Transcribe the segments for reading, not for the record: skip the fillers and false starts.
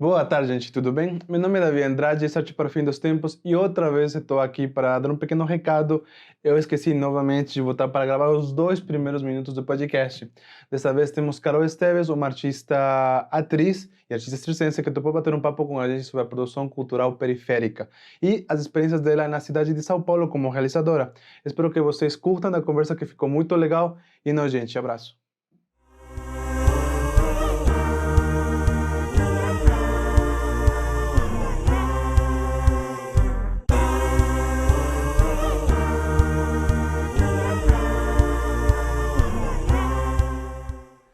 Boa tarde, gente, tudo bem? Meu nome é Davi Andrade, esse é o Tipo para o Fim dos Tempos e outra vez estou aqui para dar um pequeno recado. Eu esqueci novamente de voltar para gravar os 2 primeiros minutos do podcast. Dessa vez temos Carol Esteves, uma artista atriz e artista circense que topou bater um papo com a gente sobre a produção cultural periférica e as experiências dela na cidade de São Paulo como realizadora. Espero que vocês curtam a conversa que ficou muito legal e não, gente, abraço.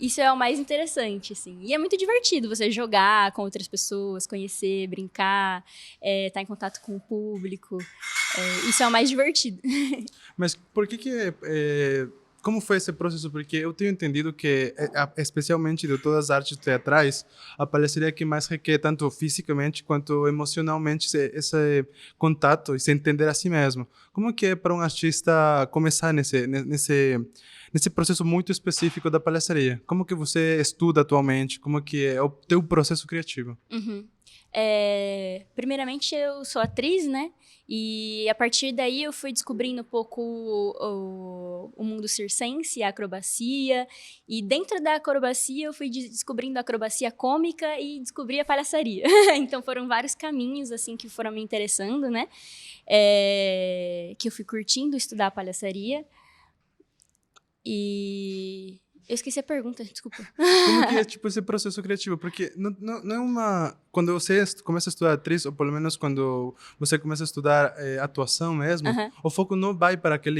Isso é o mais interessante, assim. E é muito divertido você jogar com outras pessoas, conhecer, brincar, estar em contato com o público. Isso é o mais divertido. Mas por como foi esse processo? Porque eu tenho entendido que, especialmente de todas as artes teatrais, a palhaçaria que mais requer, tanto fisicamente quanto emocionalmente, esse contato e se entender a si mesmo. Como que é para um artista começar nesse processo muito específico da palhaçaria? Como que você estuda atualmente? Como que é o teu processo criativo? Uhum. Primeiramente, eu sou atriz, né? E a partir daí eu fui descobrindo um pouco o mundo circense, a acrobacia. E dentro da acrobacia eu fui descobrindo a acrobacia cômica e descobri a palhaçaria. Então foram vários caminhos assim que foram me interessando, né? Que eu fui curtindo estudar a palhaçaria. E eu esqueci a pergunta, desculpa. Como que é, tipo, esse processo criativo? Porque não é uma... Quando você começa a estudar atriz, ou pelo menos quando você começa a estudar atuação mesmo, o foco não vai para aquela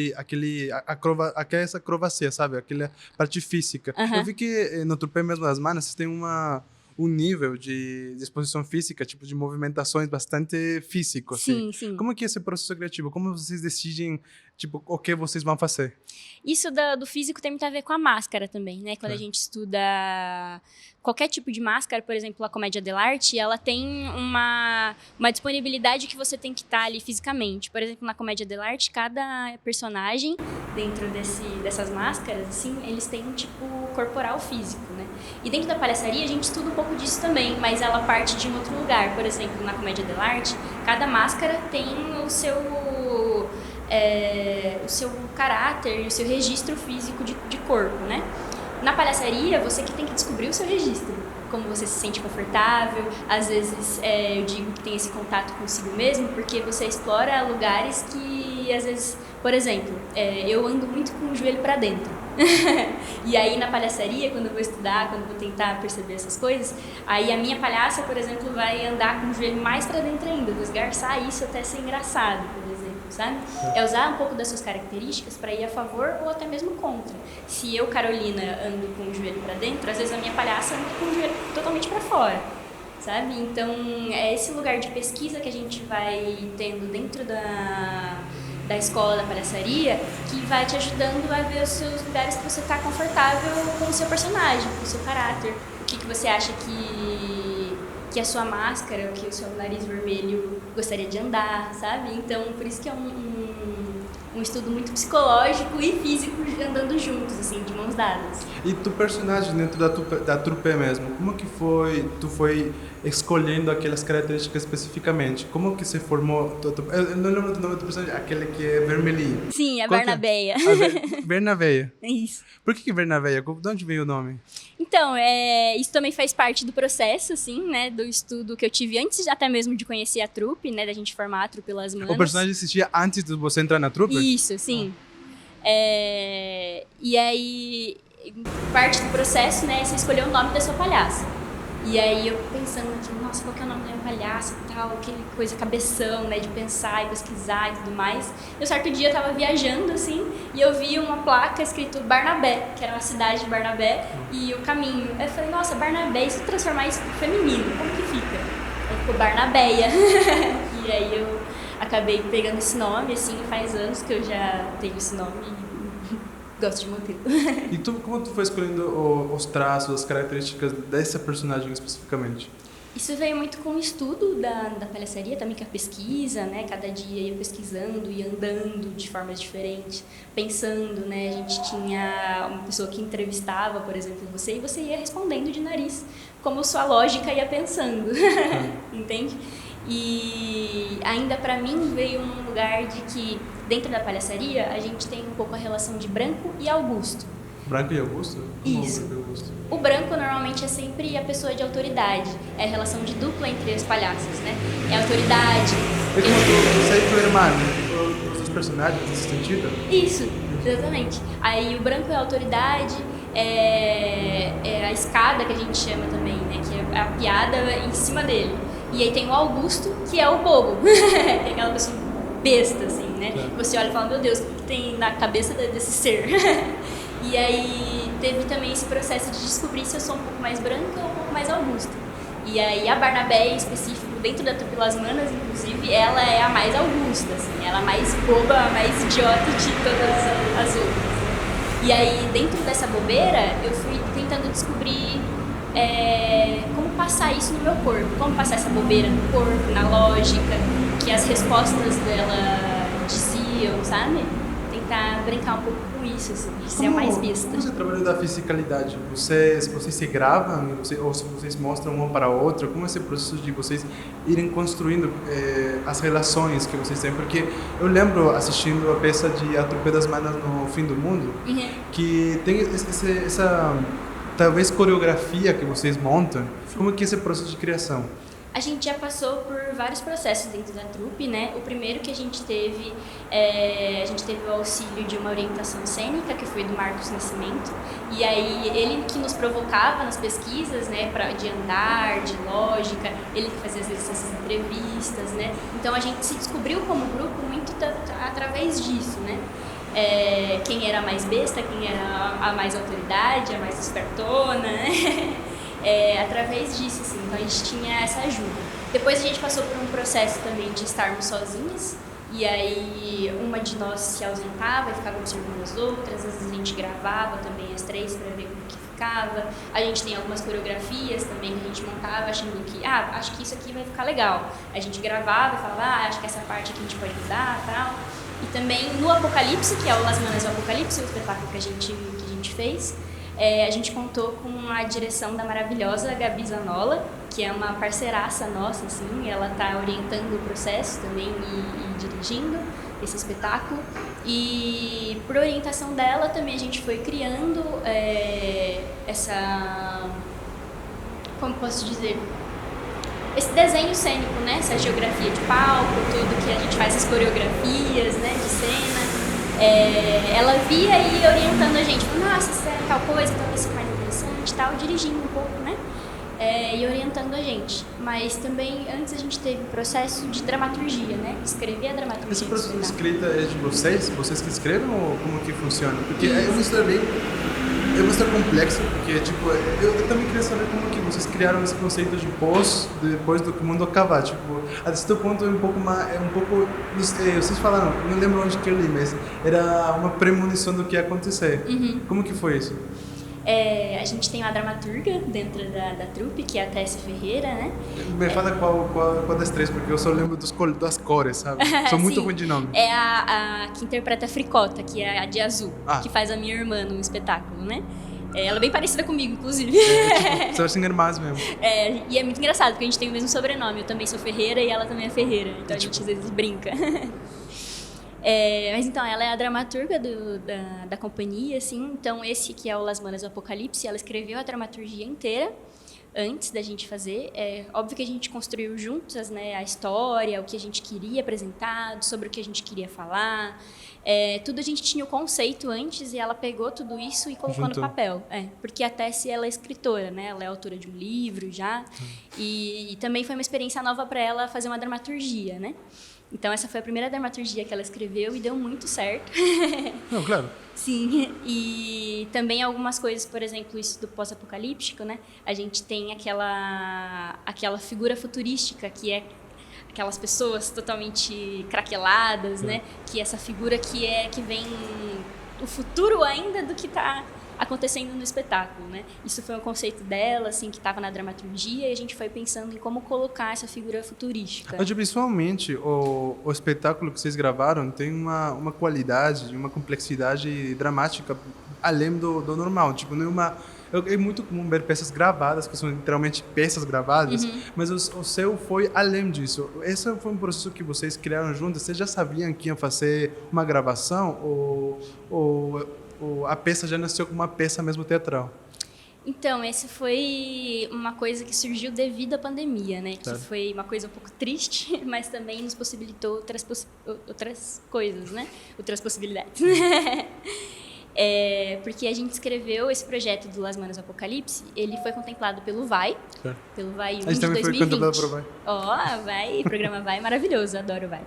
acrobacia, sabe? Aquela parte física. Eu vi que no Trupé mesmo das Manas, vocês têm um nível de exposição física, tipo, de movimentações bastante físico, assim. Sim, sim. Como que é esse processo criativo? Como vocês decidem, tipo, o que vocês vão fazer? Isso do físico tem muito a ver com a máscara também, né? Quando a gente estuda qualquer tipo de máscara, por exemplo, a comédia dell'arte, ela tem uma disponibilidade que você tem que estar ali fisicamente. Por exemplo, na comédia dell'arte, cada personagem dentro dessas máscaras, assim, eles têm um tipo corporal físico, né? E dentro da palhaçaria a gente estuda um pouco disso também, mas ela parte de um outro lugar. Por exemplo, na comédia dell'arte, cada máscara tem o seu caráter, o seu registro físico de corpo, né? Na palhaçaria, você que tem que descobrir o seu registro, como você se sente confortável. Às vezes, eu digo que tem esse contato consigo mesmo, porque você explora lugares que, às vezes, por exemplo, eu ando muito com o joelho para dentro. E aí, na palhaçaria, quando eu vou estudar, quando eu vou tentar perceber essas coisas, aí a minha palhaça, por exemplo, vai andar com o joelho mais para dentro ainda, vou esgarçar isso até ser engraçado, por exemplo. Sabe? É usar um pouco das suas características para ir a favor ou até mesmo contra. Se eu, Carolina, ando com o joelho para dentro, às vezes a minha palhaça anda com o joelho totalmente para fora, sabe? Então, é esse lugar de pesquisa que a gente vai tendo dentro da escola da palhaçaria que vai te ajudando a ver os seus lugares que você está confortável com o seu personagem, com o seu caráter. O que você acha que a sua máscara, que o seu nariz vermelho gostaria de andar, sabe? Então, por isso que é um estudo muito psicológico e físico andando juntos, assim, de mãos dadas. E tu personagem dentro da trupe mesmo, como que tu foi escolhendo aquelas características especificamente? Como que se formou? Eu não lembro do nome do personagem, aquele que é vermelhinho. Sim, a Qual Barnabeia. Barnabeia. Isso. Por que Barnabeia? De onde veio o nome? Então, isso também faz parte do processo, assim, né, do estudo que eu tive antes até mesmo de conhecer a trupe, né, da gente formar a trupe Las Manas. O personagem existia antes de você entrar na trupe? Isso, sim. E aí, parte do processo, né, é você escolher o nome da sua palhaça. E aí eu pensando aqui, nossa, qual que é o nome da minha palhaça e tal, aquele coisa, cabeção, né, de pensar e pesquisar e tudo mais. E um certo dia eu tava viajando, assim, e eu vi uma placa escrito Barnabé, que era uma cidade de Barnabé, e o caminho. Aí eu falei, nossa, Barnabé, e se transformar isso em feminino, como que fica? Aí ficou Barnabeia. E aí eu acabei pegando esse nome, assim, faz anos que eu já tenho esse nome e gosto de mantê-lo. E como tu foi escolhendo os traços, as características dessa personagem especificamente? Isso veio muito com o estudo da palhaçaria, também com a pesquisa, né? Cada dia ia pesquisando e andando de formas diferentes, pensando, né? A gente tinha uma pessoa que entrevistava, por exemplo, você, e você ia respondendo de nariz, como sua lógica ia pensando, entende? E ainda pra mim veio num lugar de que dentro da palhaçaria a gente tem um pouco a relação de Branco e Augusto. Branco e Augusto? Isso. Branco e Augusto? O branco normalmente é sempre a pessoa de autoridade, é a relação de dupla entre os palhaços, né? É a autoridade. É como você e tua irmã, né? Os personagens nesse sentido? Isso, exatamente. Aí o branco é a autoridade, é a escada que a gente chama também, né? Que é a piada em cima dele. E aí tem o Augusto, que é o bobo. Tem aquela pessoa besta, assim, né? Você olha e fala, meu Deus, o que tem na cabeça desse ser? E aí teve também esse processo de descobrir se eu sou um pouco mais branca ou um pouco mais Augusta. E aí a Barnabé, em específico, dentro da Trupe Las Manas, inclusive, ela é a mais Augusta, assim, ela é a mais boba, a mais idiota de todas as outras. E aí, dentro dessa bobeira, eu fui tentando descobrir como passar isso no meu corpo, como passar essa bobeira no corpo, na lógica, que as respostas dela diziam, sabe? Tentar brincar um pouco com isso, assim, de ser a mais besta. Como você trabalha da fisicalidade? Vocês se gravam ou se vocês mostram uma para a outra? Como é esse processo de vocês irem construindo as relações que vocês têm? Porque eu lembro assistindo a peça de A Trupe das Manas no Fim do Mundo, que tem essa talvez coreografia que vocês montam. Como é que é esse processo de criação? A gente já passou por vários processos dentro da trupe, né? O primeiro que a gente teve o auxílio de uma orientação cênica, que foi do Marcos Nascimento, e aí ele que nos provocava nas pesquisas, né, de andar, de lógica, ele que fazia às vezes essas entrevistas, né? Então a gente se descobriu como grupo muito através disso, né? Quem era a mais besta, quem era a mais autoridade, a mais espertona, né? Através disso, assim, então a gente tinha essa ajuda. Depois a gente passou por um processo também de estarmos sozinhas, e aí uma de nós se ausentava e ficava observando as outras, às vezes a gente gravava também as três para ver como que ficava. A gente tem algumas coreografias também que a gente montava achando que, acho que isso aqui vai ficar legal. A gente gravava e falava, acho que essa parte aqui a gente pode mudar e tal. E também no Apocalipse, que é o Las Manas do Apocalipse, o espetáculo que a gente fez, a gente contou com a direção da maravilhosa Gabi Zanola, que é uma parceiraça nossa, assim, ela está orientando o processo também e dirigindo esse espetáculo. E por orientação dela também a gente foi criando como posso dizer, esse desenho cênico, né? Essa geografia de palco, tudo que a gente faz, as coreografias, né, de cena. Ela via e orientando a gente, nossa, se é tal coisa, talvez seja mais interessante e tal, dirigindo um pouco, né? E orientando a gente. Mas também, antes a gente teve o processo de dramaturgia, né? Escrever a dramaturgia. Esse processo de escrita é de vocês? Vocês que escrevem ou como que funciona? Porque é uma história complexa, porque, tipo, eu também queria saber como que vocês criaram esse conceito de depois do que o mundo acabar, tipo, a certo ponto vocês falaram, não lembro onde que eu li, mas era uma premonição do que ia acontecer. Como que foi isso? A gente tem uma dramaturga dentro da trupe, que é a Tessia Ferreira, né? Me fala qual das três, porque eu só lembro das cores, sabe? Sou muito ruim de nome. É a que interpreta a Fricota, que é a de azul, que faz a minha irmã no espetáculo, né? Ela é bem parecida comigo, inclusive. Tipo, são assim irmãs mesmo. E é muito engraçado, porque a gente tem o mesmo sobrenome. Eu também sou Ferreira e ela também é Ferreira. Então a gente às vezes brinca. Mas então, ela é a dramaturga da companhia, assim. Então, esse que é o Las Manas do Apocalipse, ela escreveu a dramaturgia inteira antes da gente fazer. Óbvio que a gente construiu juntas, né, a história, o que a gente queria apresentar, sobre o que a gente queria falar. Tudo a gente tinha o conceito antes e ela pegou tudo isso e colocou no papel. Porque a Tessia, ela é escritora, né? Ela é autora de um livro já. E também foi uma experiência nova para ela fazer uma dramaturgia, né? Então, essa foi a primeira dramaturgia que ela escreveu e deu muito certo. Não, claro. Sim, e também algumas coisas, por exemplo, isso do pós-apocalíptico, né? A gente tem aquela figura futurística que é aquelas pessoas totalmente craqueladas, né? Que essa figura que vem o futuro ainda do que está acontecendo no espetáculo, né? Isso foi um conceito dela, assim, que estava na dramaturgia, e a gente foi pensando em como colocar essa figura futurística. Visualmente, o espetáculo que vocês gravaram tem uma qualidade, uma complexidade dramática além do normal. Tipo, não é É muito comum ver peças gravadas, que são literalmente peças gravadas, mas o seu foi além disso. Esse foi um processo que vocês criaram juntos? Vocês já sabiam que iam fazer uma gravação ou a peça já nasceu como uma peça mesmo teatral? Então, esse foi uma coisa que surgiu devido à pandemia, né? Certo. Que foi uma coisa um pouco triste, mas também nos possibilitou outras coisas, né? Outras possibilidades. Porque a gente escreveu esse projeto do Las Manas Apocalipse, ele foi contemplado pelo VAI, Certo. pelo VAI 1 A gente de também foi 2020. contemplado por VAI. VAI, programa VAI, maravilhoso, adoro o VAI.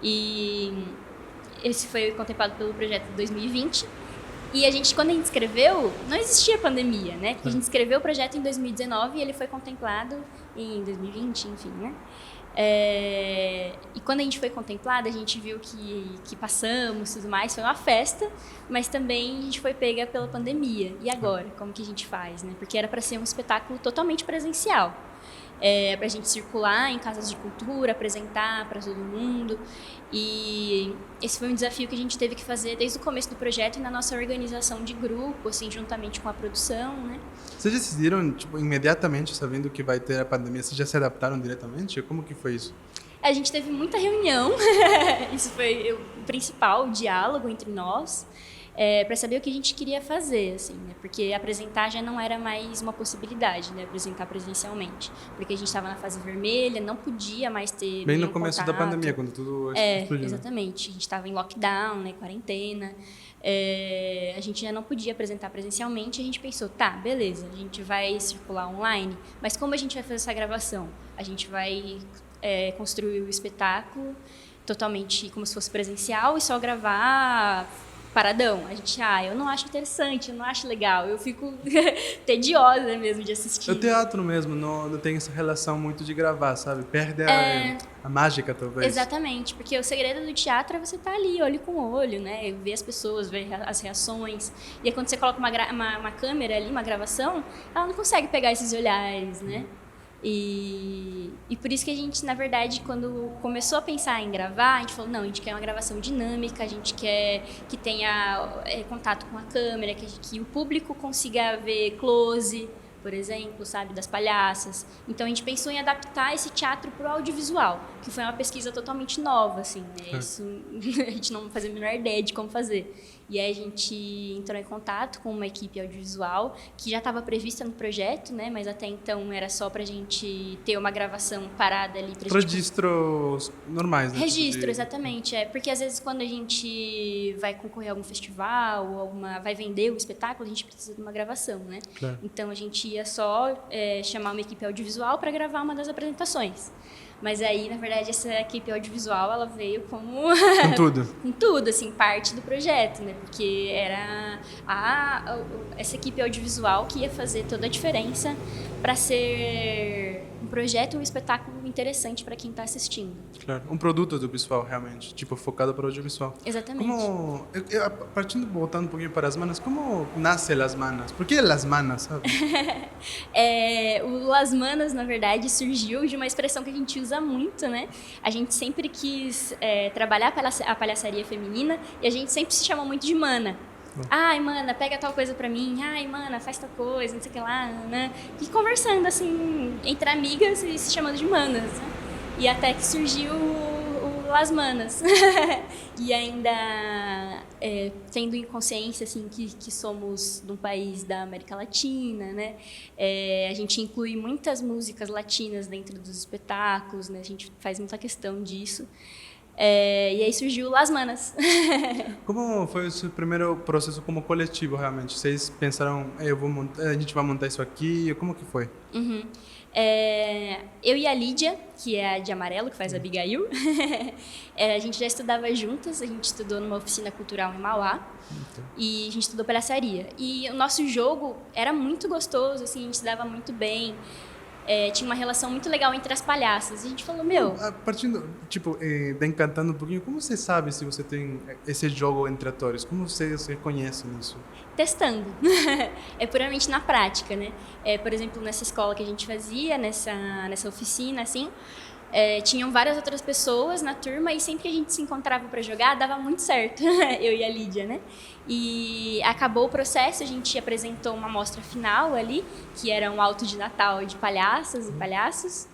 E esse foi contemplado pelo projeto de 2020. E quando a gente escreveu, não existia pandemia, né? Porque a gente escreveu o projeto em 2019 e ele foi contemplado em 2020, enfim, né? E quando a gente foi contemplado, a gente viu que passamos, tudo mais, foi uma festa, mas também a gente foi pega pela pandemia. E agora, como que a gente faz, né? Porque era para ser um espetáculo totalmente presencial. Para a gente circular em casas de cultura, apresentar para todo mundo. E esse foi um desafio que a gente teve que fazer desde o começo do projeto e na nossa organização de grupo, assim, juntamente com a produção, né? Vocês decidiram, tipo, imediatamente, sabendo que vai ter a pandemia, vocês já se adaptaram diretamente? Como que foi isso? A gente teve muita reunião, isso foi o principal, o diálogo entre nós, para saber o que a gente queria fazer, assim, né? Porque apresentar já não era mais uma possibilidade, né? Apresentar presencialmente, porque a gente estava na fase vermelha, não podia mais ter Bem no nenhum começo contato. da pandemia, quando tudo explodiu. Exatamente. A gente estava em lockdown, né? Quarentena. A gente já não podia apresentar presencialmente. A gente pensou, tá, beleza, a gente vai circular online, mas como a gente vai fazer essa gravação? A gente vai construir o espetáculo totalmente como se fosse presencial e só gravar paradão. A gente, eu não acho interessante, eu não acho legal, eu fico tediosa mesmo de assistir. O teatro mesmo não tem essa relação muito de gravar, sabe? Perde a mágica, talvez. Exatamente, porque o segredo do teatro é você estar ali, olho com olho, né? Ver as pessoas, ver as reações. E aí, quando você coloca uma câmera ali, uma gravação, ela não consegue pegar esses olhares, né? E por isso que a gente, na verdade, quando começou a pensar em gravar, a gente falou, não, a gente quer uma gravação dinâmica, a gente quer que tenha contato com a câmera, que o público consiga ver close, por exemplo, sabe, das palhaças. Então, a gente pensou em adaptar esse teatro para o audiovisual, que foi uma pesquisa totalmente nova, assim, né? Isso, a gente não fazia a menor ideia de como fazer. E aí a gente entrou em contato com uma equipe audiovisual que já estava prevista no projeto, né? Mas até então era só para a gente ter uma gravação parada ali. Registros normais, né? Registro, exatamente. Porque às vezes quando a gente vai concorrer a algum festival ou vai vender o espetáculo, a gente precisa de uma gravação, né? Claro. Então a gente ia só chamar uma equipe audiovisual para gravar uma das apresentações. Mas aí, na verdade, essa equipe audiovisual, ela veio como... Com tudo. Com tudo, assim, parte do projeto, né? Porque era essa equipe audiovisual que ia fazer toda a diferença para ser um projeto, um espetáculo interessante para quem está assistindo. Claro, um produto audiovisual, realmente, tipo, focado para o audiovisual. Exatamente. Voltando um pouquinho para as manas, como nasce Las Manas? Por que Las Manas, sabe? O Las Manas, na verdade, surgiu de uma expressão que a gente usa muito, né? A gente sempre quis trabalhar a palhaçaria feminina e a gente sempre se chama muito de mana. Ai, mana, pega tal coisa pra mim. Ai, mana, faz tal coisa, não sei o que lá, né? E conversando, assim, entre amigas e se chamando de manas, né? E até que surgiu o Las Manas. E ainda tendo em consciência, assim, que somos de um país da América Latina, né? A gente inclui muitas músicas latinas dentro dos espetáculos, né? A gente faz muita questão disso. E aí surgiu Las Manas. Como foi o seu primeiro processo como coletivo, realmente? Vocês pensaram, a gente vai montar isso aqui? Como que foi? Uhum. Eu e a Lídia, que é a de amarelo, que faz a Abigail, a gente já estudava juntas, a gente estudou numa oficina cultural em Mauá, e a gente estudou palhaçaria. E o nosso jogo era muito gostoso, assim, a gente se dava muito bem. Tinha uma relação muito legal entre as palhaças. E a gente falou, Partindo, tipo, encantando um pouquinho, como você sabe se você tem esse jogo entre atores? Como você se reconhece nisso? Testando. É puramente na prática, né? Por exemplo, nessa escola que a gente fazia, nessa oficina, assim, Tinham várias outras pessoas na turma e sempre que a gente se encontrava para jogar, dava muito certo, eu e a Lídia, né? E acabou o processo, a gente apresentou uma mostra final ali, que era um alto de Natal de palhaças e palhaços.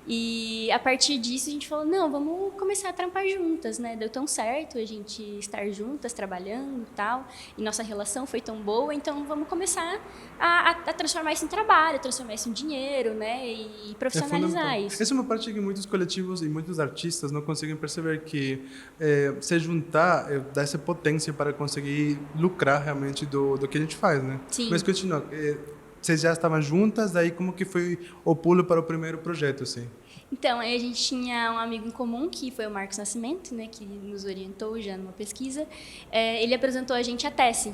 E a partir disso a gente falou, não, vamos começar a trampar juntas, né? Deu tão certo a gente estar juntas, trabalhando e tal, e nossa relação foi tão boa, então vamos começar a transformar isso em trabalho, transformar isso em dinheiro, né? E profissionalizar isso. Essa é uma parte que muitos coletivos e muitos artistas não conseguem perceber, que se juntar dá essa potência para conseguir lucrar realmente do que a gente faz, né? Sim. Mas continua. Vocês já estavam juntas, daí como que foi o pulo para o primeiro projeto, assim? Então, aí a gente tinha um amigo em comum, que foi o Marcos Nascimento, né, que nos orientou já numa pesquisa. Ele apresentou a gente a Tessie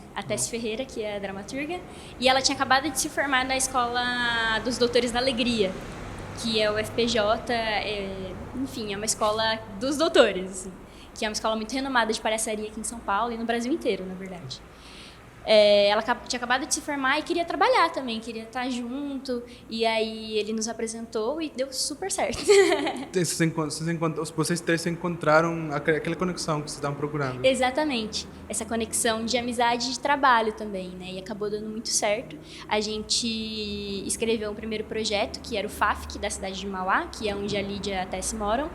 Ferreira, que é a dramaturga, e ela tinha acabado de se formar na Escola dos Doutores da Alegria, que é o FPJ, enfim, é uma escola dos doutores, assim, que é uma escola muito renomada de palhaçaria aqui em São Paulo e no Brasil inteiro, na verdade. Ela tinha acabado de se formar e queria trabalhar também, queria estar junto. E aí ele nos apresentou e deu super certo. Vocês três se encontraram aquela conexão que vocês estavam procurando. Exatamente. Essa conexão de amizade e de trabalho também, né? E acabou dando muito certo. A gente escreveu um primeiro projeto, que era o FAFC, da cidade de Mauá, que é onde a Lídia e a Tessie moram.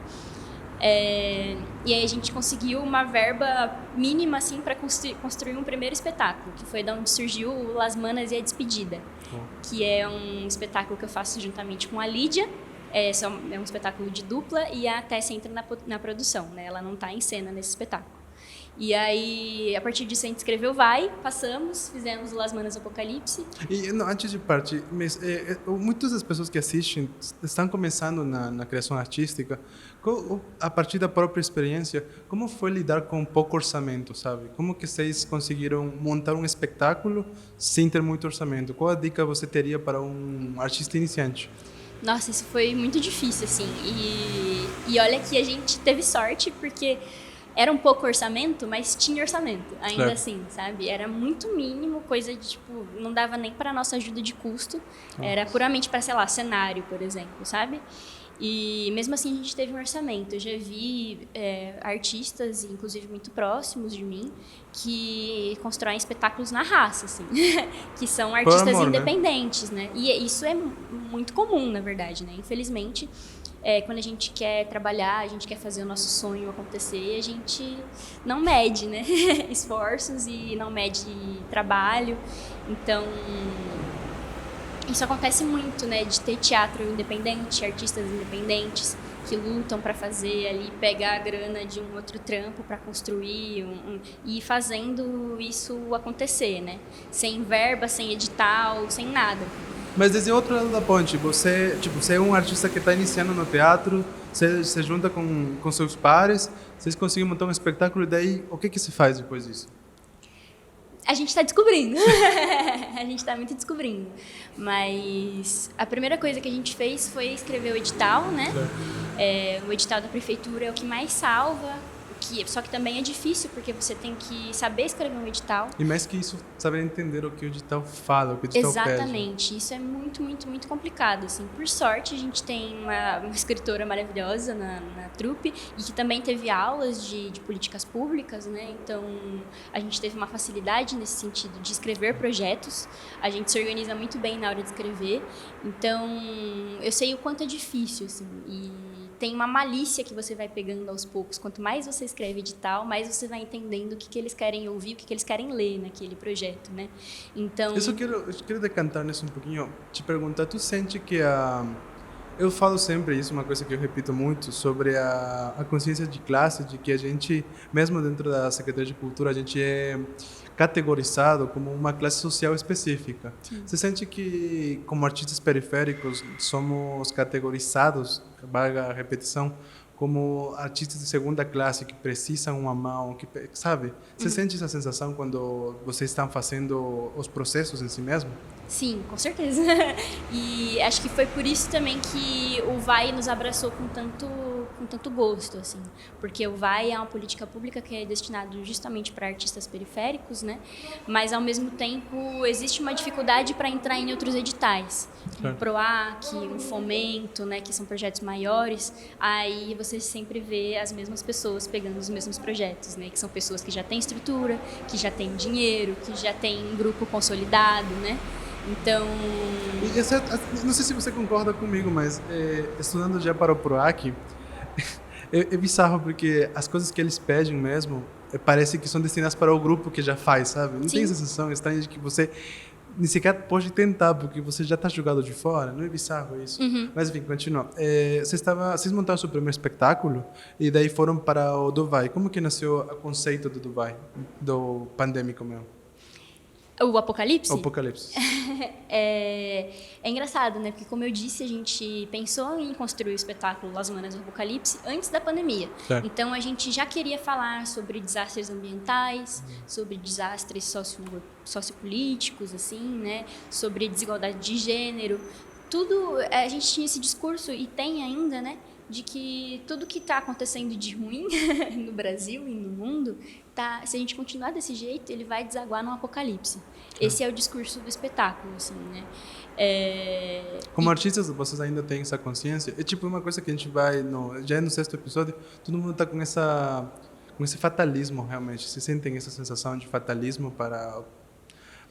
E aí a gente conseguiu uma verba mínima assim para construir um primeiro espetáculo, que foi da onde surgiu o Las Manas e a Despedida, que é um espetáculo que eu faço juntamente com a Lídia. É um espetáculo de dupla e a Tessie entra na produção, né? Ela não está em cena nesse espetáculo. E aí, a partir disso, a gente escreveu passamos, fizemos o Las Manas Apocalipse. E antes de partir, muitas das pessoas que assistem estão começando na criação artística, a partir da própria experiência, como foi lidar com pouco orçamento, sabe? Como que vocês conseguiram montar um espetáculo sem ter muito orçamento? Qual a dica você teria para um artista iniciante? Nossa, isso foi muito difícil, assim. E olha que a gente teve sorte, porque era um pouco orçamento, mas tinha orçamento, ainda assim, sabe? Era muito mínimo, coisa de, tipo, não dava nem para nossa ajuda de custo. Era puramente para, sei lá, cenário, por exemplo, sabe? E mesmo assim a gente teve um orçamento. Eu já vi artistas, inclusive muito próximos de mim, que constroem espetáculos na raça, assim, que são artistas amor, independentes, né? E isso é muito comum, na verdade, né? Infelizmente, quando a gente quer trabalhar, a gente quer fazer o nosso sonho acontecer, a gente não mede, né? Esforços e não mede trabalho. Então, isso acontece muito, né? De ter teatro independente, artistas independentes que lutam para fazer ali, pegar a grana de um outro trampo para construir e ir fazendo isso acontecer, né? Sem verba, sem edital, sem nada. Mas desde outro lado da ponte, você é um artista que está iniciando no teatro, você se junta com seus pares, vocês conseguem montar um espetáculo, e daí o que se faz depois disso? A gente está descobrindo. A gente está muito descobrindo. Mas a primeira coisa que a gente fez foi escrever o edital, né? O edital da prefeitura é o que mais salva. Só que também é difícil, porque você tem que saber escrever um edital. E mais que isso, saber entender o que o edital fala, o que o edital pede. Exatamente. Isso é muito, muito, muito complicado, assim. Por sorte, a gente tem uma escritora maravilhosa na trupe e que também teve aulas de políticas públicas, né? Então, a gente teve uma facilidade nesse sentido de escrever projetos. A gente se organiza muito bem na hora de escrever. Então, eu sei o quanto é difícil, assim. E tem uma malícia que você vai pegando aos poucos. Quanto mais você escreve edital, mais você vai entendendo o que eles querem ouvir, o que eles querem ler naquele projeto, né? Então... Eu quero decantar nisso um pouquinho, te perguntar, tu sente que eu falo sempre isso, uma coisa que eu repito muito, sobre a consciência de classe, de que a gente, mesmo dentro da Secretaria de Cultura, a gente é categorizado como uma classe social específica. Sim. Você sente que, como artistas periféricos, somos categorizados, vaga a repetição, como artistas de segunda classe que precisam uma mão, sabe? Você sente essa sensação quando vocês estão fazendo os processos em si mesmo? Sim, com certeza. E acho que foi por isso também que o Vai nos abraçou com tanto com tanto gosto, assim, porque o VAI é uma política pública que é destinado justamente para artistas periféricos, né? Mas ao mesmo tempo existe uma dificuldade para entrar em outros editais, um PROAC, um Fomento, né? Que são projetos maiores. Aí você sempre vê as mesmas pessoas pegando os mesmos projetos, né? Que são pessoas que já têm estrutura, que já têm dinheiro, que já têm um grupo consolidado, né? Então... Não sei se você concorda comigo, mas estudando já para o PROAC, é bizarro porque as coisas que eles pedem mesmo parece que são destinadas para o grupo que já faz, sabe? Não tem essa sensação estranha de que você nem sequer pode tentar, porque você já está jogado de fora. Não é bizarro isso? Mas enfim, continua. Vocês montaram seu primeiro espetáculo e daí foram para o Duvai. Como que nasceu o conceito do Duvai, do pandêmico mesmo? O Apocalipse? O Apocalipse. É engraçado, né? Porque, como eu disse, a gente pensou em construir o espetáculo Las Manas do Apocalipse antes da pandemia. Certo. Então, a gente já queria falar sobre desastres ambientais, sobre desastres sociopolíticos, assim, né? Sobre desigualdade de gênero. Tudo, a gente tinha esse discurso, e tem ainda, né? De que tudo que está acontecendo de ruim no Brasil e no mundo, se a gente continuar desse jeito, ele vai desaguar no apocalipse. Esse é o discurso do espetáculo, assim, né? Como artistas, vocês ainda têm essa consciência? É tipo uma coisa que a gente vai... já é no 6º episódio, todo mundo está com esse fatalismo, realmente. Vocês sentem essa sensação de fatalismo para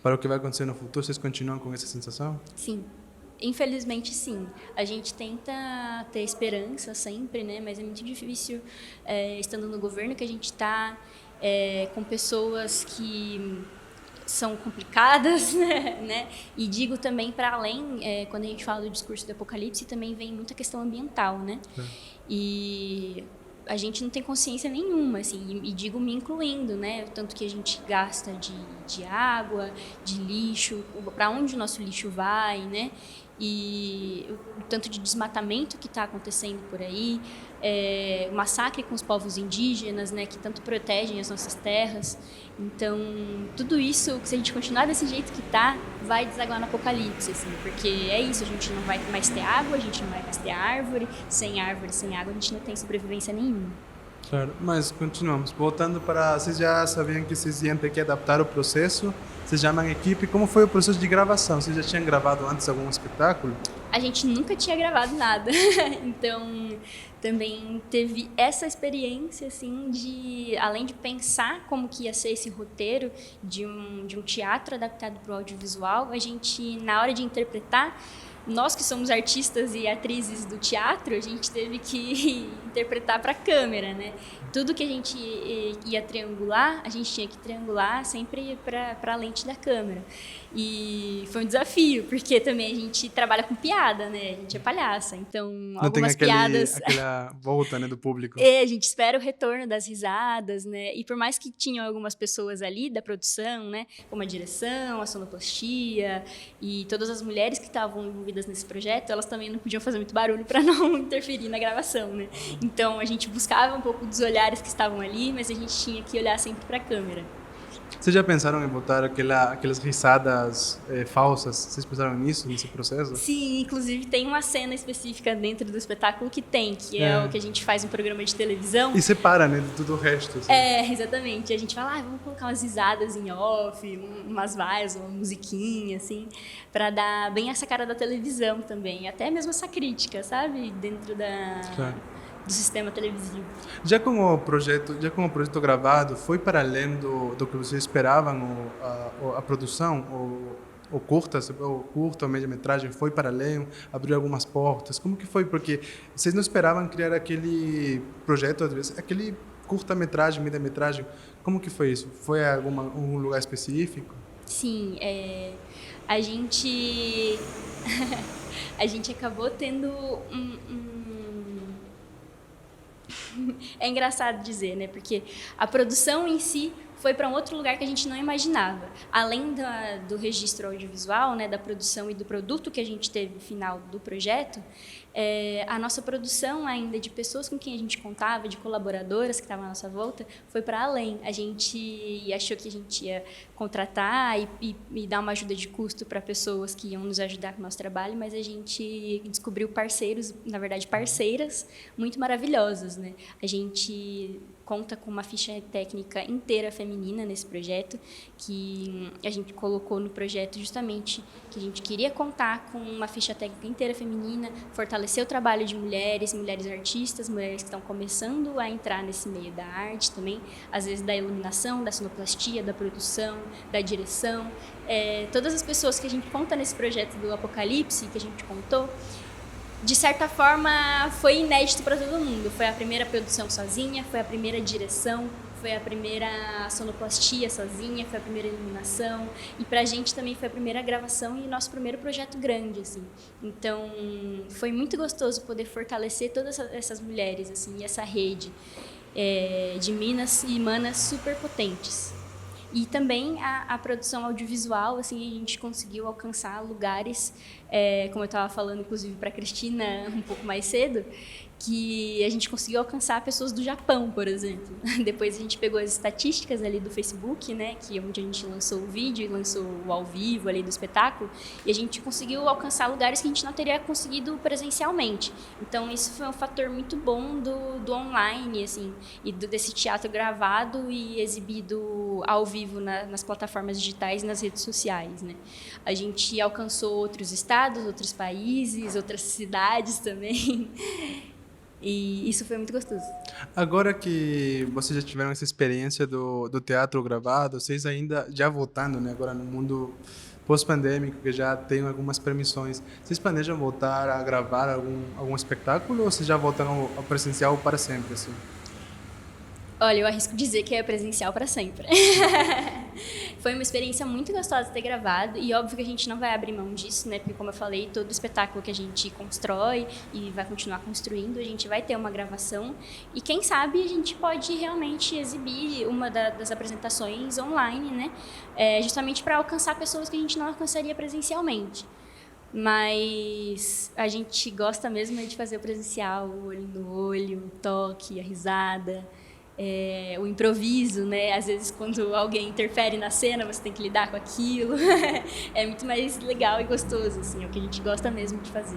o que vai acontecer no futuro? Vocês continuam com essa sensação? Sim. Infelizmente, sim. A gente tenta ter esperança sempre, né? Mas é muito difícil, estando no governo que a gente está, com pessoas que são complicadas, né? E digo também para além, quando a gente fala do discurso do apocalipse, também vem muita questão ambiental, né? E a gente não tem consciência nenhuma, assim, e digo me incluindo, né? O tanto que a gente gasta de água, de lixo, para onde o nosso lixo vai, né? E o tanto de desmatamento que está acontecendo por aí, o massacre com os povos indígenas, né, que tanto protegem as nossas terras. Então, tudo isso, se a gente continuar desse jeito que está, vai desaguar no apocalipse, assim, porque é isso, a gente não vai mais ter água, a gente não vai mais ter árvore, sem água a gente não tem sobrevivência nenhuma. Claro, mas continuamos. Voltando para... Vocês já sabiam que vocês iam ter que adaptar o processo? Vocês chamam a equipe. Como foi o processo de gravação? Vocês já tinham gravado antes algum espetáculo? A gente nunca tinha gravado nada. Então, também teve essa experiência, assim, de... Além de pensar como que ia ser esse roteiro de um teatro adaptado para o audiovisual, a gente, na hora de interpretar, nós que somos artistas e atrizes do teatro, a gente teve que interpretar para a câmera, né? Tudo que a gente ia triangular, a gente tinha que triangular sempre para a lente da câmera. E foi um desafio, porque também a gente trabalha com piada, né? A gente é palhaça, então não algumas tem piadas... aquela volta, né, do público. A gente espera o retorno das risadas, né? E por mais que tinham algumas pessoas ali da produção, né? Como a direção, a sonoplastia e todas as mulheres que estavam envolvidas nesse projeto, elas também não podiam fazer muito barulho para não interferir na gravação, né? Então a gente buscava um pouco dos olhares que estavam ali, mas a gente tinha que olhar sempre para a câmera. Vocês já pensaram em botar aquelas risadas falsas? Vocês pensaram nisso, nesse processo? Sim, inclusive tem uma cena específica dentro do espetáculo que é o que a gente faz um programa de televisão. E separa, né, de tudo o resto. Assim. Exatamente. A gente fala, vamos colocar umas risadas em off, umas vaias, uma musiquinha, assim, para dar bem essa cara da televisão também. Até mesmo essa crítica, sabe? Dentro do sistema televisivo. Já com o projeto gravado, foi para além do que vocês esperavam a produção? O curta, a média-metragem foi para além? Abriu algumas portas? Como que foi? Porque vocês não esperavam criar aquele projeto, aquele curta-metragem, média-metragem. Como que foi isso? Foi um lugar específico? Sim, a gente acabou tendo É engraçado dizer, né? Porque a produção em si foi para um outro lugar que a gente não imaginava. Além do registro audiovisual, né, da produção e do produto que a gente teve no final do projeto, a nossa produção ainda de pessoas com quem a gente contava, de colaboradoras que estavam à nossa volta, foi para além. A gente achou que a gente ia contratar e dar uma ajuda de custo para pessoas que iam nos ajudar com o nosso trabalho, mas a gente descobriu parceiros, na verdade parceiras, muito maravilhosas, né? A gente conta com uma ficha técnica inteira feminina nesse projeto, que a gente colocou no projeto justamente que a gente queria contar com uma ficha técnica inteira feminina, fortalecer o trabalho de mulheres artistas, mulheres que estão começando a entrar nesse meio da arte também, às vezes da iluminação, da sonoplastia, da produção, da direção. Todas as pessoas que a gente conta nesse projeto do Apocalipse, que a gente contou, de certa forma, foi inédito para todo mundo. Foi a primeira produção sozinha, foi a primeira direção, foi a primeira sonoplastia sozinha, foi a primeira iluminação. E para a gente também foi a primeira gravação e nosso primeiro projeto grande, assim. Então, foi muito gostoso poder fortalecer todas essas mulheres, assim, e essa rede de minas e manas super potentes. E também a produção audiovisual, assim, a gente conseguiu alcançar lugares, como eu estava falando, inclusive, para a Cristina um pouco mais cedo, que a gente conseguiu alcançar pessoas do Japão, por exemplo. Depois a gente pegou as estatísticas ali do Facebook, né, que é onde a gente lançou o vídeo e lançou o ao vivo ali do espetáculo, e a gente conseguiu alcançar lugares que a gente não teria conseguido presencialmente. Então isso foi um fator muito bom do online, assim, e desse teatro gravado e exibido ao vivo nas plataformas digitais e nas redes sociais, né. A gente alcançou outros estados, outros países, outras cidades também. E isso foi muito gostoso. Agora que vocês já tiveram essa experiência do teatro gravado, vocês ainda, já voltando, né, agora no mundo pós-pandêmico, que já tem algumas permissões, vocês planejam voltar a gravar algum espetáculo ou vocês já voltam ao presencial para sempre, assim? Olha, eu arrisco dizer que é presencial para sempre. Foi uma experiência muito gostosa ter gravado e óbvio que a gente não vai abrir mão disso, né? Porque como eu falei, todo espetáculo que a gente constrói e vai continuar construindo, a gente vai ter uma gravação e quem sabe a gente pode realmente exibir uma das apresentações online, né? Justamente para alcançar pessoas que a gente não alcançaria presencialmente. Mas a gente gosta mesmo de fazer o presencial, o olho no olho, o toque, a risada. O improviso, né? Às vezes quando alguém interfere na cena, você tem que lidar com aquilo. É muito mais legal e gostoso, assim, é o que a gente gosta mesmo de fazer.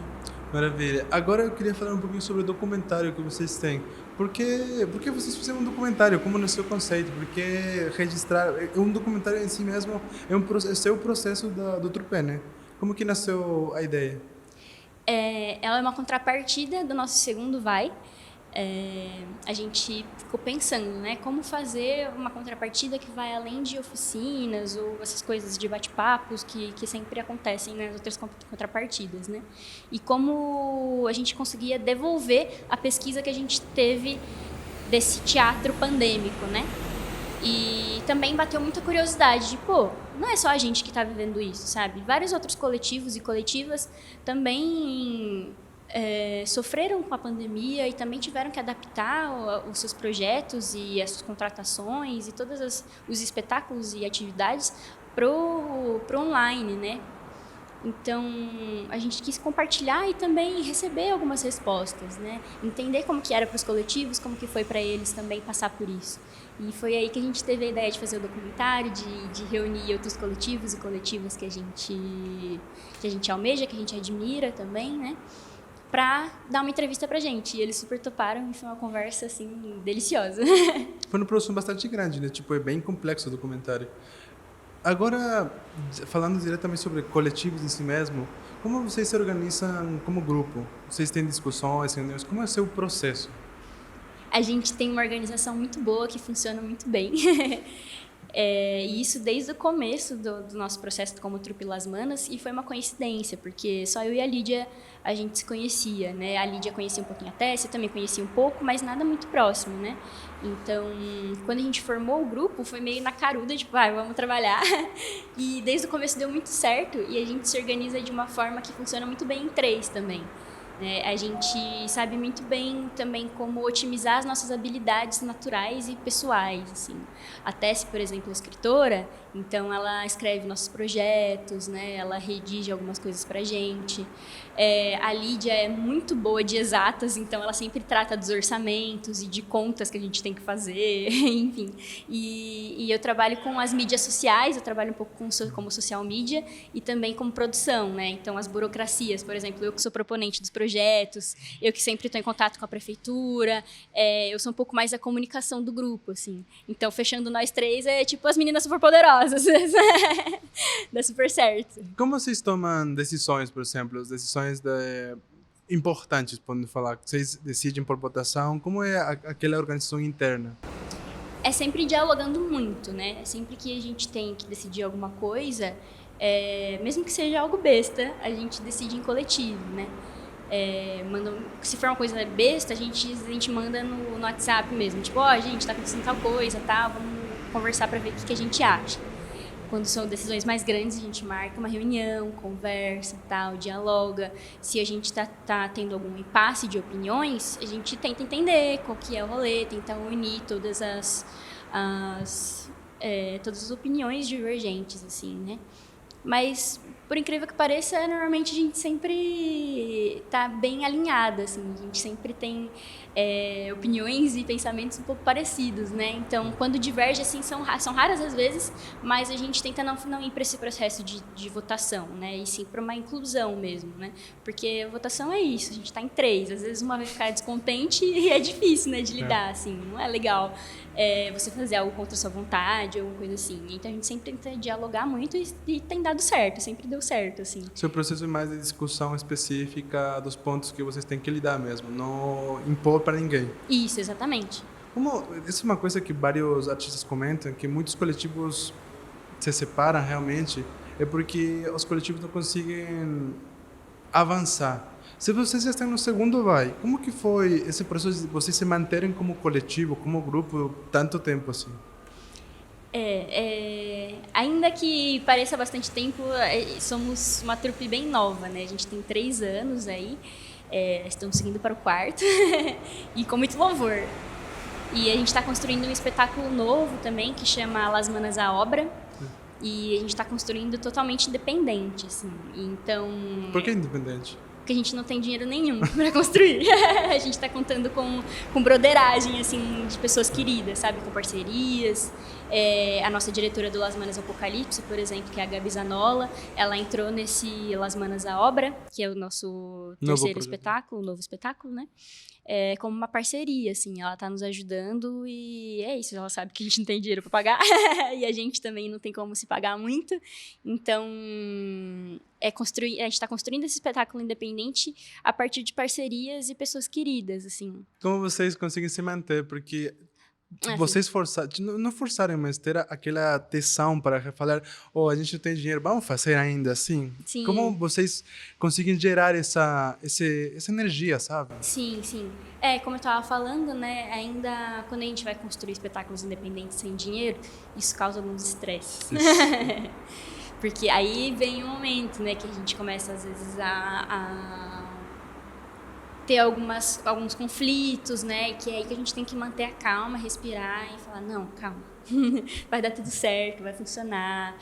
Maravilha. Agora eu queria falar um pouquinho sobre o documentário que vocês têm. Por que vocês fizeram um documentário? Como nasceu o conceito? Por que registrar? Um documentário em si mesmo é o seu processo do Trupé, né? Como que nasceu a ideia? Ela é uma contrapartida do nosso segundo Vai. A gente ficou pensando, né, como fazer uma contrapartida que vai além de oficinas ou essas coisas de bate-papos que sempre acontecem nas outras contrapartidas, né? E como a gente conseguia devolver a pesquisa que a gente teve desse teatro pandêmico, né? E também bateu muita curiosidade de, não é só a gente que está vivendo isso, sabe? Vários outros coletivos e coletivas também sofreram com a pandemia e também tiveram que adaptar os seus projetos e as suas contratações e todos os espetáculos e atividades pro online, né? Então, a gente quis compartilhar e também receber algumas respostas, né? Entender como que era para os coletivos, como que foi para eles também passar por isso. E foi aí que a gente teve a ideia de fazer o documentário, de reunir outros coletivos e coletivas que a gente almeja, que a gente admira também, né? Para dar uma entrevista pra gente. E eles super toparam e foi uma conversa, assim, deliciosa. Foi uma produção bastante grande, né? Tipo, é bem complexo o documentário. Agora, falando diretamente sobre coletivos em si mesmo, como vocês se organizam como grupo? Vocês têm discussões, reuniões? Como é o seu processo? A gente tem uma organização muito boa, que funciona muito bem. E isso desde o começo do nosso processo como Trupe Las Manas, e foi uma coincidência, porque só eu e a Lídia a gente se conhecia, né? A Lídia conhecia um pouquinho a Tessia, eu também conhecia um pouco, mas nada muito próximo, né? Então, quando a gente formou o grupo, foi meio na caruda, tipo, vamos trabalhar. E desde o começo deu muito certo, e a gente se organiza de uma forma que funciona muito bem em três também. A gente sabe muito bem também como otimizar as nossas habilidades naturais e pessoais, assim. A Tessie, por exemplo, é escritora, então ela escreve nossos projetos, né? Ela redige algumas coisas pra gente. A Lídia é muito boa de exatas, então ela sempre trata dos orçamentos e de contas que a gente tem que fazer, enfim. E eu trabalho com as mídias sociais, eu trabalho um pouco como social media e também como produção, né? Então as burocracias, por exemplo, eu que sou proponente dos projetos, eu que sempre estou em contato com a prefeitura, eu sou um pouco mais a comunicação do grupo, assim. Então, fechando nós três, é tipo as meninas superpoderosas. Dá super certo. Como vocês tomam decisões, por exemplo, as decisões importantes, podemos falar? Vocês decidem por votação? Como é aquela organização interna? É sempre dialogando muito, né? Sempre que a gente tem que decidir alguma coisa, mesmo que seja algo besta, a gente decide em coletivo, né? Se for uma coisa besta, a gente manda no WhatsApp mesmo. Tipo, a gente tá acontecendo tal coisa, tá? Vamos conversar para ver o que a gente acha. Quando são decisões mais grandes, a gente marca uma reunião, conversa, tal, dialoga. Se a gente tá tendo algum impasse de opiniões, a gente tenta entender qual que é o rolê, tenta unir todas as opiniões divergentes, assim, né? Mas, por incrível que pareça, normalmente a gente sempre tá bem alinhada, assim. A gente sempre tem opiniões e pensamentos um pouco parecidos, né? Então, quando diverge, assim, são raras as vezes, mas a gente tenta não ir para esse processo de votação, né? E sim para uma inclusão mesmo, né? Porque a votação é isso, a gente tá em 3. Às vezes uma vai ficar descontente e é difícil, né, de lidar, assim. Não é legal você fazer algo contra a sua vontade, alguma coisa assim. Então, a gente sempre tenta dialogar muito e tem dado certo, sempre deu certo, assim. Seu processo é mais de discussão específica dos pontos que vocês têm que lidar mesmo, não impor para ninguém. Isso, exatamente. Essa é uma coisa que vários artistas comentam, que muitos coletivos se separam realmente, é porque os coletivos não conseguem avançar. Se vocês já estão no segundo como que foi esse processo de vocês se manterem como coletivo, como grupo, tanto tempo assim? Ainda que pareça bastante tempo, somos uma trupe bem nova, né? A gente tem 3 anos aí, estamos seguindo para o 4º e com muito louvor. E a gente está construindo um espetáculo novo também, que chama Las Manas à Obra, e a gente está construindo totalmente independente, assim. Então... Por que independente? Porque a gente não tem dinheiro nenhum para construir. A gente está contando com broderagem, assim, de pessoas queridas, sabe? Com parcerias. A nossa diretora do Las Manas Apocalipse, por exemplo, que é a Gabi Zanola, ela entrou nesse Las Manas à Obra, que é o nosso terceiro espetáculo, o novo espetáculo, né? Como uma parceria, assim, ela está nos ajudando e é isso, ela sabe que a gente não tem dinheiro para pagar e a gente também não tem como se pagar muito, então a gente está construindo esse espetáculo independente a partir de parcerias e pessoas queridas, assim. Como vocês conseguem se manter? Porque vocês não forçarem, mas ter aquela tesão para falar, a gente não tem dinheiro, vamos fazer ainda assim? Sim. Como vocês conseguem gerar essa energia, sabe? Sim. Como eu estava falando, né, ainda quando a gente vai construir espetáculos independentes sem dinheiro, isso causa alguns estresses. Porque aí vem um momento, né, que a gente começa às vezes a ter alguns conflitos, né? Que é aí que a gente tem que manter a calma, respirar e falar, não, calma, vai dar tudo certo, vai funcionar.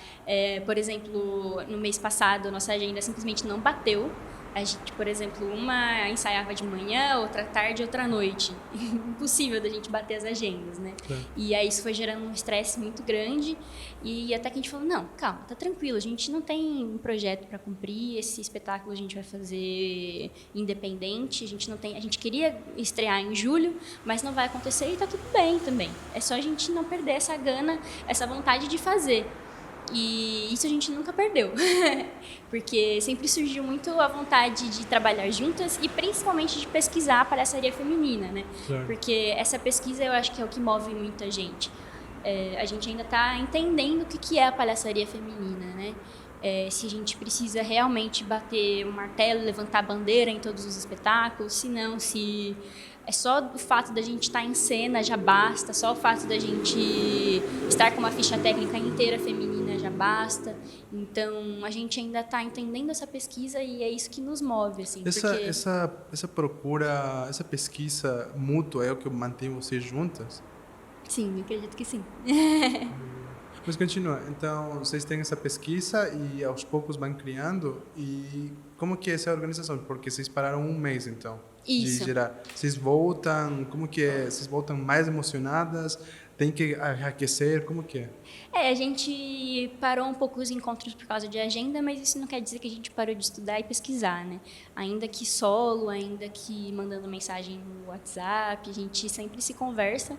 Por exemplo, no mês passado, a nossa agenda simplesmente não bateu. A gente, por exemplo, uma ensaiava de manhã, outra à tarde, outra à noite. Impossível da gente bater as agendas, né? E aí isso foi gerando um estresse muito grande e até que a gente falou, não, calma, tá tranquilo, a gente não tem um projeto para cumprir, esse espetáculo a gente vai fazer independente, a gente queria estrear em julho, mas não vai acontecer e tá tudo bem também. É só a gente não perder essa gana, essa vontade de fazer. E isso a gente nunca perdeu, porque sempre surgiu muito a vontade de trabalhar juntas e principalmente de pesquisar a palhaçaria feminina, né? Claro. Porque essa pesquisa eu acho que é o que move muita gente. A gente ainda está entendendo o que é a palhaçaria feminina, né? Se a gente precisa realmente bater o martelo, levantar a bandeira em todos os espetáculos, se é só o fato da gente estar em cena já basta, só o fato da gente estar com uma ficha técnica inteira feminina já basta. Então, a gente ainda está entendendo essa pesquisa e é isso que nos move, assim. Porque... Essa procura, essa pesquisa mútua é o que mantém vocês juntas? Sim, acredito que sim. Mas continua. Então, vocês têm essa pesquisa e aos poucos vão criando. E como que é essa organização? Porque vocês pararam um mês, então, Isso. de gerar. Vocês voltam, como que é? Vocês voltam mais emocionadas? Tem que aquecer? Como que é? A gente parou um pouco os encontros por causa de agenda, mas isso não quer dizer que a gente parou de estudar e pesquisar, né? Ainda que solo, ainda que mandando mensagem no WhatsApp, a gente sempre se conversa.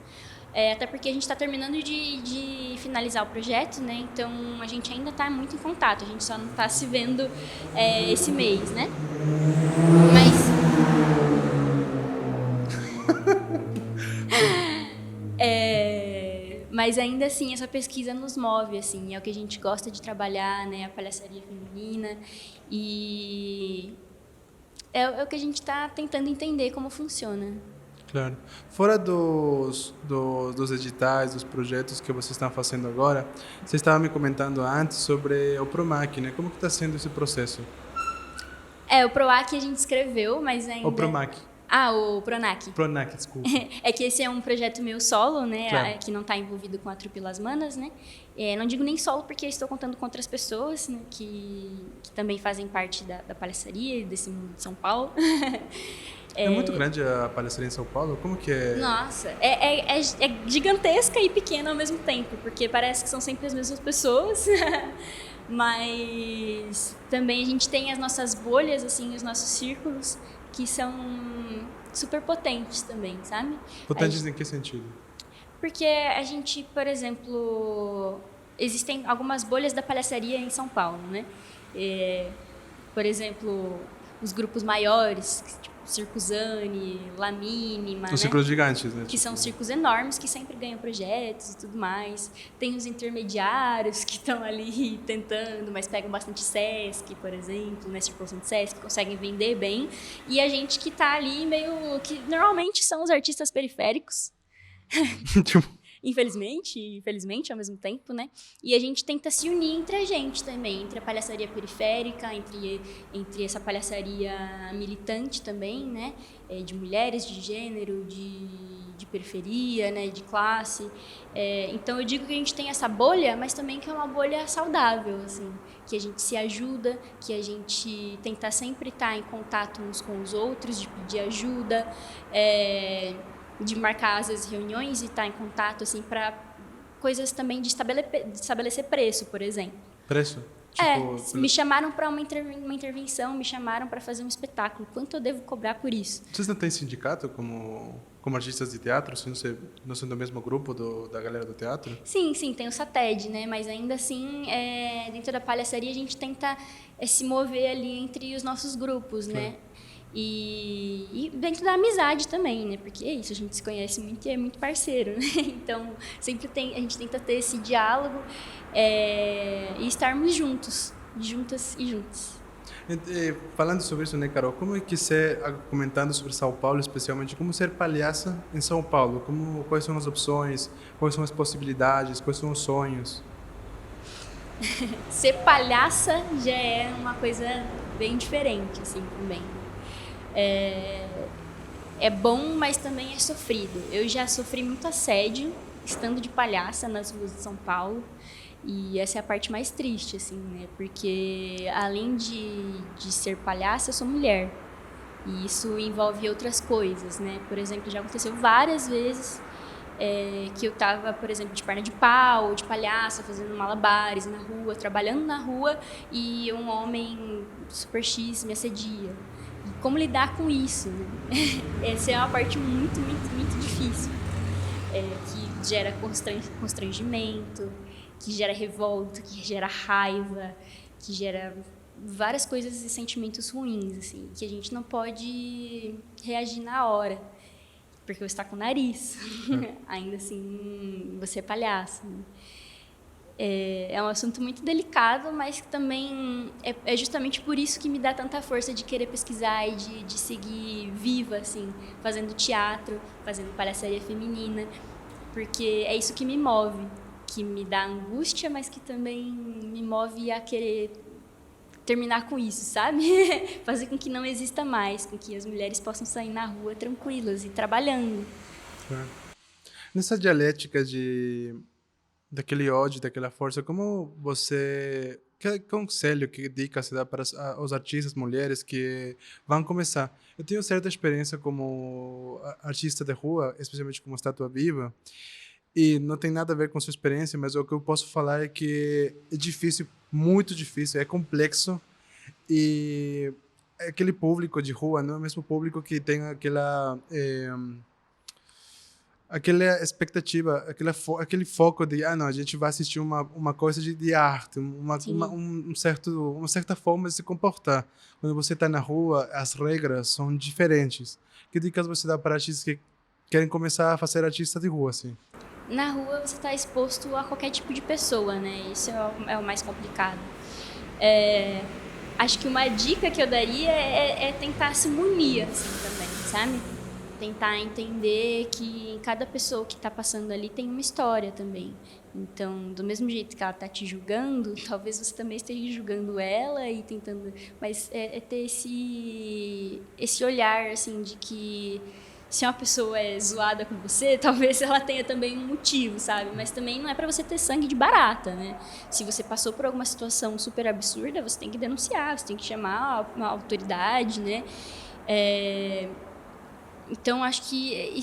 Até porque a gente está terminando de finalizar o projeto, né? Então a gente ainda está muito em contato, a gente só não está se vendo esse mês, né? Mas ainda assim essa pesquisa nos move, assim, é o que a gente gosta de trabalhar, né? A palhaçaria feminina e é o que a gente está tentando entender como funciona. Claro. Fora dos editais, dos projetos que vocês estão fazendo agora, você estava me comentando antes sobre o PROMAC, né? Como que está sendo esse processo? O PROAC a gente escreveu, mas ainda... O PROMAC. O PRONAC. PRONAC, desculpa. É que esse é um projeto meu solo, né? Claro. Que não está envolvido com a Trupe Las Manas, né? Não digo nem solo porque estou contando com outras pessoas, né? Que também fazem parte da palhaçaria e desse mundo de São Paulo. É muito grande a palhaçaria em São Paulo? Como que é? Nossa, é gigantesca e pequena ao mesmo tempo, porque parece que são sempre as mesmas pessoas, mas também a gente tem as nossas bolhas, assim, os nossos círculos, que são super potentes também, sabe? Potentes em que sentido? Porque a gente, por exemplo, existem algumas bolhas da palhaçaria em São Paulo, né? Por exemplo, os grupos maiores, tipo Circo Zani, La Mínima, Os círculos gigantes, né? Que são circos enormes que sempre ganham projetos e tudo mais. Tem os intermediários que estão ali tentando, mas pegam bastante Sesc, por exemplo, né? Circulação de Sesc, conseguem vender bem. E a gente que está ali meio que normalmente são os artistas periféricos. Infelizmente e felizmente ao mesmo tempo, né? E a gente tenta se unir entre a gente também, entre a palhaçaria periférica, entre essa palhaçaria militante também, né? De mulheres, de gênero, de periferia, né? De classe. Então eu digo que a gente tem essa bolha, mas também que é uma bolha saudável, assim, que a gente se ajuda, que a gente tenta sempre estar em contato uns com os outros, de pedir ajuda, de marcar às vezes reuniões e estar em contato assim para coisas também de estabelecer preço, por exemplo. Preço? Me chamaram para uma intervenção, me chamaram para fazer um espetáculo. Quanto eu devo cobrar por isso? Vocês não têm sindicato como artistas de teatro? Não são do mesmo grupo da galera do teatro? Sim, tem o SATED, né? Mas ainda assim, dentro da palhaçaria a gente tenta se mover ali entre os nossos grupos, claro. né? E dentro da amizade também, né? Porque é isso, a gente se conhece muito e é muito parceiro, né? Então, sempre a gente tenta ter esse diálogo e estarmos juntas e juntos. Falando sobre isso, né, Carol? Como é que ser, comentando sobre São Paulo, especialmente, como ser palhaça em São Paulo? Quais são as opções? Quais são as possibilidades? Quais são os sonhos? Ser palhaça já é uma coisa bem diferente, assim, também. É bom, mas também é sofrido. Eu já sofri muito assédio estando de palhaça nas ruas de São Paulo e essa é a parte mais triste, assim, né? Porque além de ser palhaça, eu sou mulher e isso envolve outras coisas, né? Por exemplo, já aconteceu várias vezes que eu tava, por exemplo, de perna de pau, de palhaça, fazendo malabares na rua, trabalhando na rua e um homem super X me assedia. Como lidar com isso, né? Essa é uma parte muito, muito, muito difícil, que gera constrangimento, que gera revolta, que gera raiva, que gera várias coisas e sentimentos ruins, assim, que a gente não pode reagir na hora, porque você está com o nariz, ainda assim, você é palhaço, né? É um assunto muito delicado, mas que também é justamente por isso que me dá tanta força de querer pesquisar e de seguir viva, assim, fazendo teatro, fazendo palhaçaria feminina, porque é isso que me move, que me dá angústia, mas que também me move a querer terminar com isso, sabe? Fazer com que não exista mais, com que as mulheres possam sair na rua tranquilas e trabalhando. Nessa dialética daquele ódio, daquela força, como que conselho, que dica se dá para os artistas mulheres que vão começar? Eu tenho certa experiência como artista de rua, especialmente como estátua viva, e não tem nada a ver com sua experiência, mas o que eu posso falar é que é difícil, muito difícil, é complexo, e aquele público de rua não é o mesmo público que tem aquela expectativa, aquele foco de, não, a gente vai assistir uma coisa de arte, uma certa forma de se comportar. Quando você está na rua, as regras são diferentes. Que dicas você dá para artistas que querem começar a fazer artista de rua, assim? Na rua você está exposto a qualquer tipo de pessoa, né? Isso é o mais complicado. Acho que uma dica que eu daria é tentar se munir, assim, também, sabe? Tentar entender que cada pessoa que está passando ali tem uma história também. Então, do mesmo jeito que ela está te julgando, talvez você também esteja julgando ela e tentando... Mas é ter esse olhar, assim, de que se uma pessoa é zoada com você, talvez ela tenha também um motivo, sabe? Mas também não é para você ter sangue de barata, né? Se você passou por alguma situação super absurda, você tem que denunciar, você tem que chamar uma autoridade, né? Então, acho que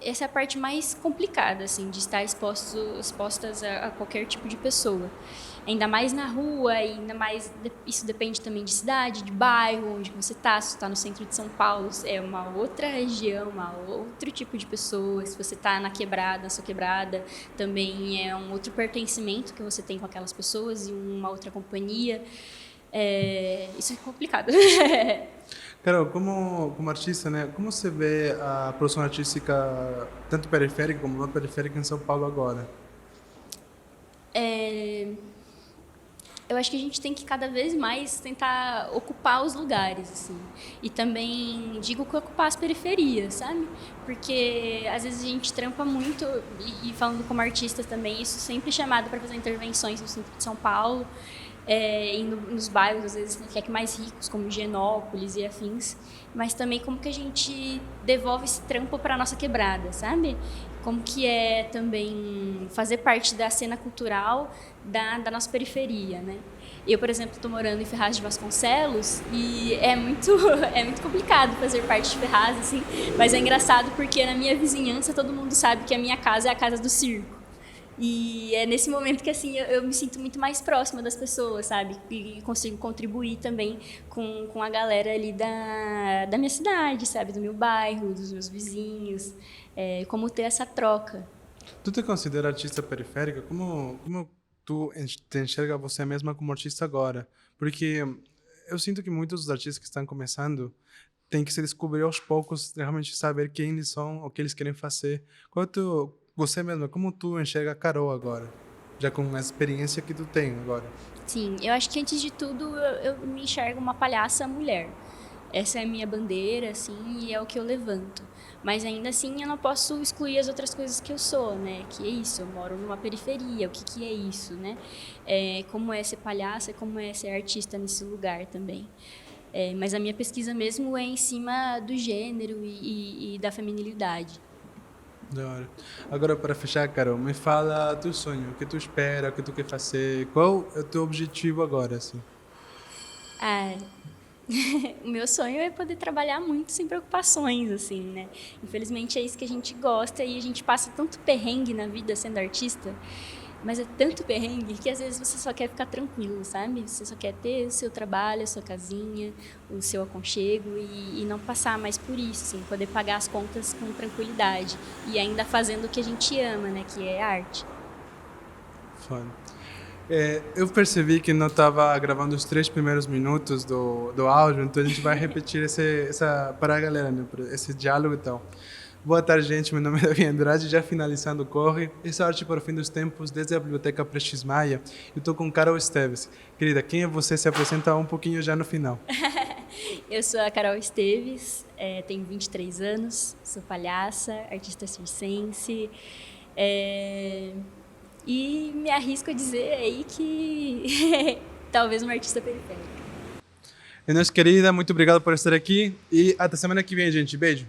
essa é a parte mais complicada, assim, de estar expostas a qualquer tipo de pessoa. Ainda mais na rua, ainda mais... Isso depende também de cidade, de bairro, onde você está. Se você está no centro de São Paulo, é uma outra região, outro tipo de pessoa. Se você está na sua quebrada, também é um outro pertencimento que você tem com aquelas pessoas e uma outra companhia. Isso é complicado. Carol, como artista, né, como você vê a produção artística, tanto periférica como não periférica, em São Paulo agora? Eu acho que a gente tem que cada vez mais tentar ocupar os lugares, assim. E também digo que ocupar as periferias, sabe? Porque às vezes a gente trampa muito, e falando como artista também, isso sempre é chamado para fazer intervenções no centro de São Paulo, indo nos bairros, às vezes, que é mais ricos, como Higienópolis e afins, mas também como que a gente devolve esse trampo para a nossa quebrada, sabe? Como que é também fazer parte da cena cultural da nossa periferia, né? Eu, por exemplo, estou morando em Ferraz de Vasconcelos e é muito complicado fazer parte de Ferraz, assim, mas é engraçado porque na minha vizinhança todo mundo sabe que a minha casa é a casa do circo. E é nesse momento que, assim, eu me sinto muito mais próxima das pessoas, sabe? E consigo contribuir também com a galera ali da minha cidade, sabe? Do meu bairro, dos meus vizinhos. Como ter essa troca. Tu te considera artista periférica? Como tu te enxerga você mesma como artista agora? Porque eu sinto que muitos dos artistas que estão começando têm que se descobrir aos poucos, realmente saber quem eles são, o que eles querem fazer. Você mesma, como tu enxerga a Carol agora? Já com a experiência que tu tem agora. Sim, eu acho que antes de tudo eu me enxergo uma palhaça mulher. Essa é a minha bandeira, assim, e é o que eu levanto. Mas ainda assim eu não posso excluir as outras coisas que eu sou, né? Que é isso, eu moro numa periferia, o que é isso, né? Como é ser palhaça, como é ser artista nesse lugar também. Mas a minha pesquisa mesmo é em cima do gênero e da feminilidade. Da hora. Agora, para fechar, Carol, me fala teu sonho, o que tu espera, o que tu quer fazer, qual é o teu objetivo agora, assim? O meu sonho é poder trabalhar muito sem preocupações, assim, né? Infelizmente é isso que a gente gosta e a gente passa tanto perrengue na vida sendo artista, mas é tanto perrengue que às vezes você só quer ficar tranquilo, sabe? Você só quer ter o seu trabalho, a sua casinha, o seu aconchego e não passar mais por isso, assim, poder pagar as contas com tranquilidade e ainda fazendo o que a gente ama, né? Que é arte. Foda. Eu percebi que não estava gravando os 3 primeiros minutos do áudio, então a gente vai repetir para a galera, né? Esse diálogo e tal. Boa tarde, gente. Meu nome é Davi Andrade, já finalizando o Corre. Essa é Arte para o Fim dos Tempos, desde a Biblioteca Prestes Maia. Eu estou com Carol Esteves. Querida, quem é você? Se apresenta um pouquinho já no final. Eu sou a Carol Esteves, tenho 23 anos, sou palhaça, artista circense. E me arrisco a dizer aí que talvez uma artista periférica. Inês, querida, muito obrigado por estar aqui e até semana que vem, gente. Beijo.